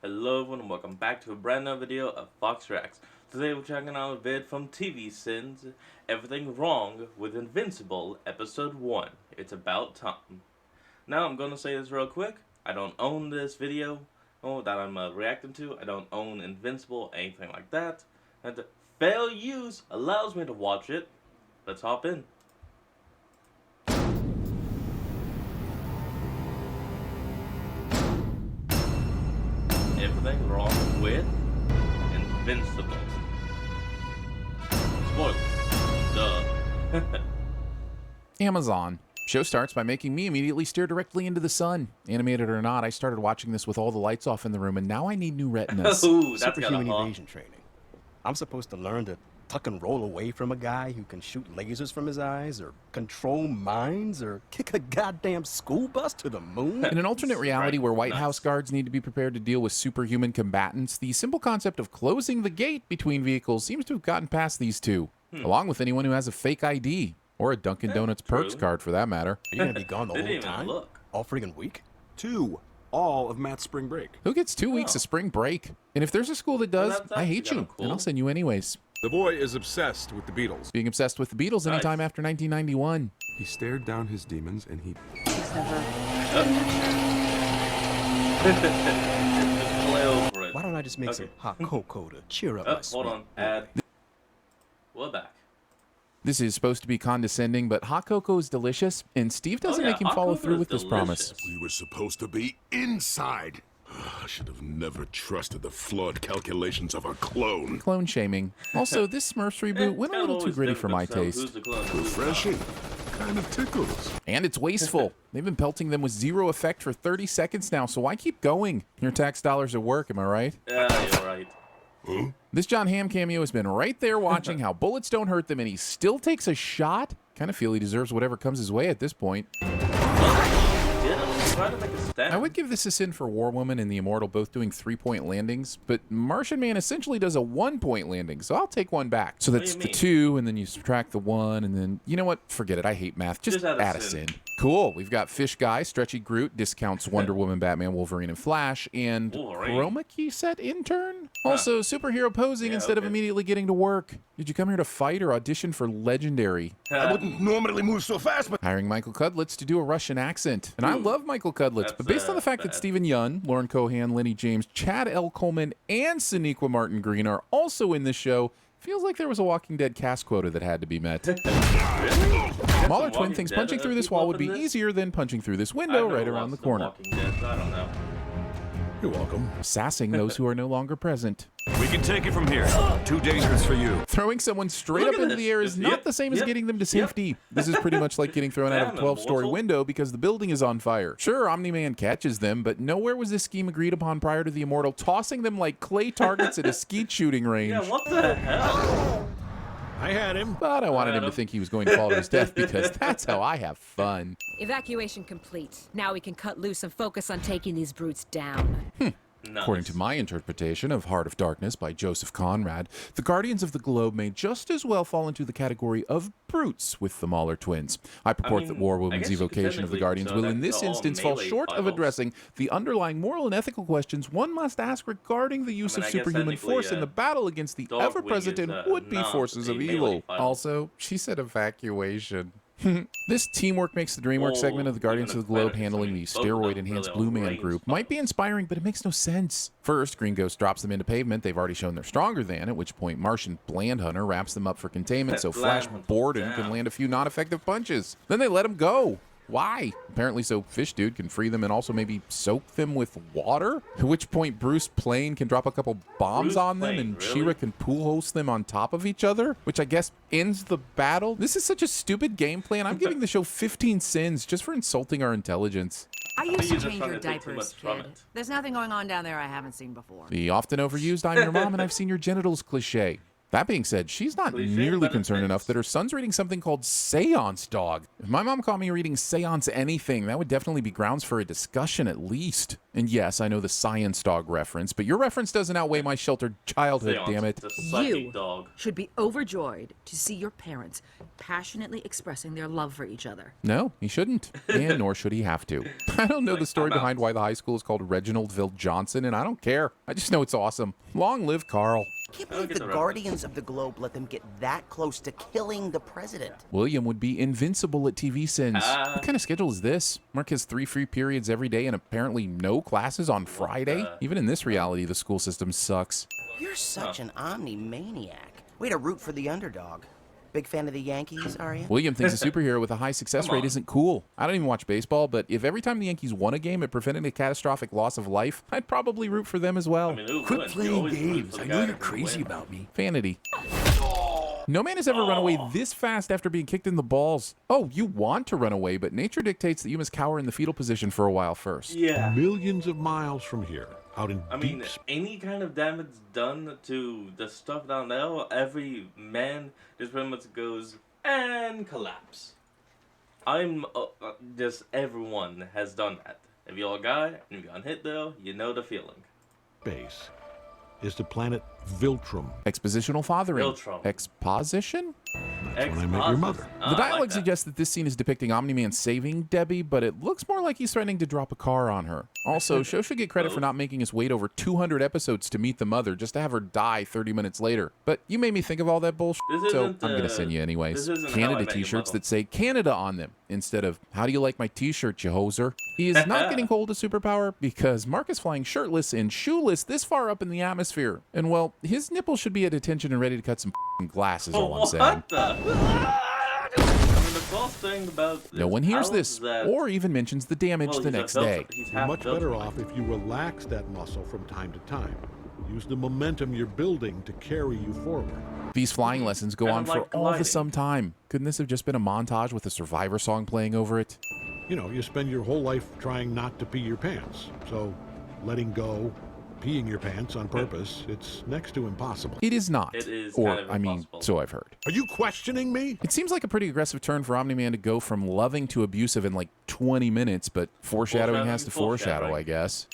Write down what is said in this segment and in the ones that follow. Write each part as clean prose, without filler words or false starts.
Hello everyone and welcome back to a brand new video of Fox Reacts. Today we're checking out a vid from TV Sins, Everything Wrong with Invincible Episode 1. It's about time. Now I'm gonna say this real quick. I don't own this video that I'm reacting to. I don't own Invincible, anything like that. And fair use allows me to watch it. Let's hop in. Everything wrong with Invincible. Spoiler. Duh. Amazon. Show starts by making me immediately stare directly into the sun. Animated or not, I started watching this with all the lights off in the room, and now I need new retinas. Ooh, that's Superhuman kinda hot. evasion training. I'm supposed to learn to tuck and roll away from a guy who can shoot lasers from his eyes, or control minds, or kick a goddamn school bus to the moon? In an alternate reality where White Nice. House guards need to be prepared to deal with superhuman combatants, the simple concept of closing the gate between vehicles seems to have gotten past these two, along with anyone who has a fake ID, or a Dunkin' Donuts perks true. card for that matter. Are you gonna be gone the Didn't whole even time? look. All friggin' week? All of Matt's spring break. Who gets 2 weeks of spring break? And if there's a school that does, That's I hate actually you, kinda cool. and I'll send you anyways. The boy is obsessed with the Beatles. Being obsessed with the Beatles anytime Nice. after 1991. He stared down his demons and he... Just play over it. Why don't I just make some hot cocoa to cheer up my Hold sweet on. Add. We're back. This is supposed to be condescending, but hot cocoa is delicious, and Steve doesn't yeah, make him hot follow cocoa through is with this promise. delicious. We were supposed to be inside. I should have never trusted the flawed calculations of a clone. Clone shaming. Also, this Smurfs reboot went a Kinda little too always gritty for my difficult to tell taste. who's the clone, who's the Refreshing. Kind of tickles. And it's wasteful. They've been pelting them with zero effect for 30 seconds now, so why keep going? Your tax dollars at work, am I right? Yeah, you're right. This John Hamm cameo has been right there watching how bullets don't hurt them, and he still takes a shot? Kind of feel he deserves whatever comes his way at this point. Yeah, try to make a stand. I would give this a sin for War Woman and the Immortal both doing 3-point landings, but Martian Man essentially does a 1-point landing, so I'll take one back. So that's do you the mean? 2, and then you subtract the 1, and then, you know what? Forget it. I hate math. Just add a sin. Cool. We've got Fish Guy, Stretchy Groot, discounts Wonder Woman, Batman, Wolverine, and Flash, and Wolverine. Chroma Key set intern? Also, superhero posing Yeah, instead of okay. immediately getting to work. Did you come here to fight or audition for Legendary? I wouldn't normally move so fast, but Hiring Michael Cudlitz to do a Russian accent. And I love Michael Cudlitz, That's, but based on the fact that bad. Stephen Yun, Lauren Cohan, Lenny James, Chad L. Coleman, and Sonequa Martin Green are also in this show, feels like there was a Walking Dead cast quota that had to be met. Mahler Twin Walking thinks Dead punching through this people wall up would be in this? easier than punching through this I window know right around the lots of corner. Walking Dead, I don't know. you're welcome. Sassing those who are no longer present. We can take it from here. Too dangerous for you. Throwing someone straight Look up at into this. the air is Yep, not the same as yep, getting them to yep. safety. This is pretty much like getting thrown out of a Damn, 12-story immortal. window because the building is on fire. Sure, Omni-Man catches them, but nowhere was this scheme agreed upon prior to the Immortal tossing them like clay targets at a skeet shooting range. Yeah, what the hell? I had him. But I wanted him to Adam. think he was going to fall to his death because that's how I have fun. Evacuation complete. Now we can cut loose and focus on taking these brutes down. Nice. According to my interpretation of Heart of Darkness by Joseph Conrad, the Guardians of the Globe may just as well fall into the category of brutes with the Mahler twins. I purport that War I Woman's guess you could evocation of the technically Guardians say will that in this they're all instance fall melee short of fighters. addressing the underlying moral and ethical questions one must ask regarding the use I of guess superhuman technically, force in the battle against the Dogwing ever-present is, and would-be not forces a of melee evil. fighter. Also, she said evacuation. This teamwork makes the DreamWorks Oh, segment of the Guardians even of the Globe if handling the both of them steroid-enhanced really Blue Man range group might be inspiring, but it makes no sense. First, Green Ghost drops them into pavement they've already shown they're stronger than, at which point Martian Bland Hunter wraps them up for containment so Flash Bland, Borden damn. can land a few non-effective punches. Then they let him go. Why? Apparently so Fish Dude can free them and also maybe soak them with water? At which point Bruce Plane can drop a couple bombs Bruce on them Plane, and really? She-Ra can pool host them on top of each other, which I guess ends the battle. This is such a stupid game plan. I'm giving the show 15 sins just for insulting our intelligence. I used you're to just change trying your to take too diapers, much from kid. it. There's nothing going on down there I haven't seen before. The often overused I'm your mom and I've seen your genitals cliche. That being said, she's not Cliche nearly benefits. concerned enough that her son's reading something called Seance Dog. If my mom caught me reading Seance anything, that would definitely be grounds for a discussion at least. And yes, I know the Science Dog reference, but your reference doesn't outweigh my sheltered childhood, Seance, damn it. the psychic You dog. should be overjoyed to see your parents passionately expressing their love for each other. No, he shouldn't. And nor should he have to. I don't know the story I'm out. behind why the high school is called Reginaldville Johnson, and I don't care. I just know it's awesome. Long live Carl. Can't I don't believe get the the reference. Guardians of the Globe let them get that close to killing the president. William would be invincible at TV Sins. Ah. What kind of schedule is this? Mark has 3 free periods every day and apparently no classes on Friday? Even in this reality, the school system sucks. You're such an omni-maniac. Way to root for the underdog. Big fan of the Yankees, are you? William thinks a superhero with a high success Come rate on. isn't cool. I don't even watch baseball, but if every time the Yankees won a game it prevented a catastrophic loss of life, I'd probably root for them as well. I mean, who Quit wouldn't? You playing always root games. for the I guy know who you're can crazy win. about me. Vanity. No man has ever run away this fast after being kicked in the balls. Oh, you want to run away, but nature dictates that you must cower in the fetal position for a while first. Yeah. Millions of miles from here, out in I mean, deep space. any kind of damage done to the stuff down there, every man just pretty much goes and collapse. I'm just everyone has done that. If you're a guy and you got hit there, you know the feeling. Space is the planet Viltrum. Expositional fathering. Viltrum. Exposition? That's when I met your mother. The dialogue suggests that this scene is depicting Omni-Man saving Debbie, but it looks more like he's threatening to drop a car on her. Also, Sho should get credit for not making us wait over 200 episodes to meet the mother just to have her die 30 minutes later. But you made me think of all that bullshit, This so isn't, I'm going to send you anyways. this isn't How I Canada Met Your t-shirts Mother. that say Canada on them instead of, how do you like my t-shirt, you hoser? He is not getting cold a superpower because Mark is flying shirtless and shoeless this far up in the atmosphere. And well, his nipples should be at attention and ready to cut some glass is all I'm saying. What the? I mean, the false thing about No one hears how this is that, or even mentions the damage well, the he's a next filter. day. He's You're half much filter. better off if you relax that muscle from time to time. Use the momentum you're building to carry you forward. These flying lessons go Kind on of for like all the gliding. some time. Couldn't this have just been a montage with a Survivor song playing over it? You know, you spend your whole life trying not to pee your pants. So letting go, peeing your pants on purpose, it's next to impossible. It is not. It is or, kind of I mean, impossible. so I've heard. Are you questioning me? It seems like a pretty aggressive turn for Omni-Man to go from loving to abusive in like 20 minutes, but foreshadowing has to foreshadow, Foreshadowing. I guess.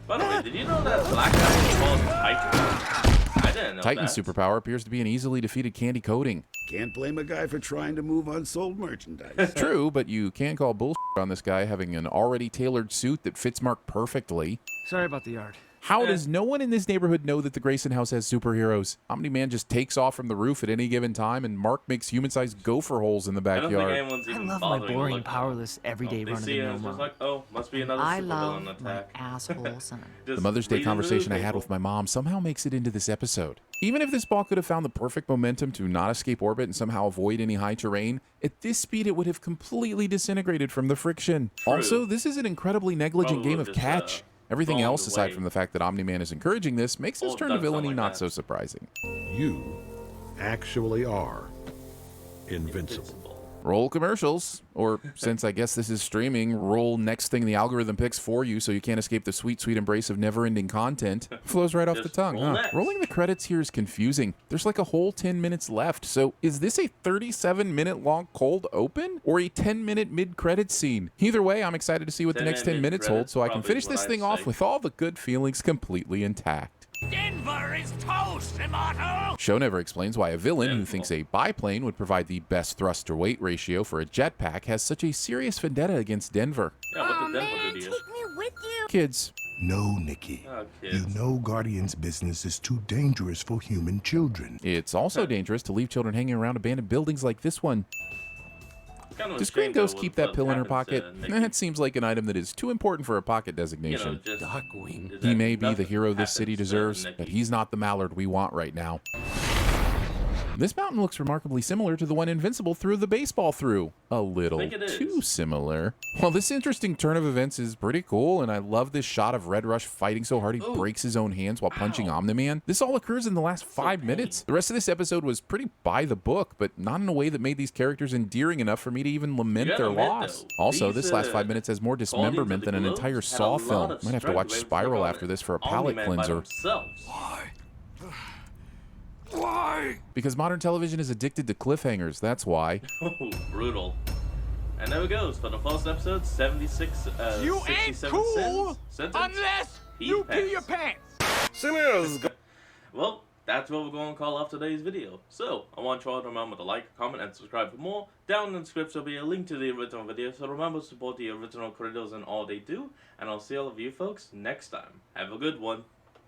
By the way, did you know that black guy is called Titan? I didn't know Titan's that. superpower appears to be an easily defeated candy coating. Can't blame a guy for trying to move unsold merchandise. True, but you can call bullshit on this guy having an already tailored suit that fits Mark perfectly. Sorry about the yard. How does no one in this neighborhood know that the Grayson house has superheroes? Omni-Man just takes off from the roof at any given time, and Mark makes human-sized gopher holes in the I don't think backyard. anyone's I even love my bothering to boring, look. powerless, everyday They run of see the it mill and it's just mom. like, oh, must be another I supervillain love my attack. asshole son. The Just Mother's Day reading the conversation I had newspaper. with my mom somehow makes it into this episode. Even if this ball could have found the perfect momentum to not escape orbit and somehow avoid any high terrain, at this speed it would have completely disintegrated from the friction. True. Also, this is an incredibly negligent Probably game of just, catch. Everything going else, aside away. from the fact that Omni-Man is encouraging this, makes his Oh, turn to done something villainy like not that. so surprising. You actually are invincible. Roll commercials, or since I guess this is streaming, roll next thing the algorithm picks for you so you can't escape the sweet, sweet embrace of never-ending content. Flows right off the Just tongue, roll huh? next. Rolling the credits here is confusing. There's like a whole 10 minutes left, so is this a 37-minute long cold open, or a 10-minute mid-credits scene? Either way, I'm excited to see what the next 10 minutes hold so I can Probably finish what this I'd thing off say. with all the good feelings completely intact. Denver is toast, Immortal! Show never explains why a villain who thinks a biplane would provide the best thrust-to-weight ratio for a jetpack has such a serious vendetta against Denver. Yeah, what did Denver do to you? me with you. Kids, No, Nikki. Oh, You kids. know Guardian's business is too dangerous for human children. it's also dangerous to leave children hanging around abandoned buildings like this one. Kind of a Does shame Green though Ghost what- keep that what pill in her happened pocket? to Nikki. That seems like an item that is too important for a pocket You know, designation. just Darkwing. is He that may be the nothing hero this city happens to deserves, Nikki. but he's not the Mallard we want right now. This mountain looks remarkably similar to the one Invincible threw the baseball through. A little think it is. too similar. Well, this interesting turn of events is pretty cool, and I love this shot of Red Rush fighting so hard he breaks his own hands while punching Omni-Man. This all occurs in the last 5 minutes. The rest of this episode was pretty by the book, but not in a way that made these characters endearing enough for me to even lament their loss. Also, this last 5 minutes has more dismemberment than an entire Saw film. Might have to watch Spiral after this for a palate cleanser. Why? Because modern television is addicted to cliffhangers, that's why. Oh, brutal. And there it goes for the first episode, 76, You 67 ain't cool sentence. unless you pee your pants. Well, that's what we're going to call off today's video. So, I want you all to remember to like, comment, and subscribe for more. Down in the description will be a link to the original video, so remember to support the original creators and all they do. And I'll see all of you folks next time. Have a good one.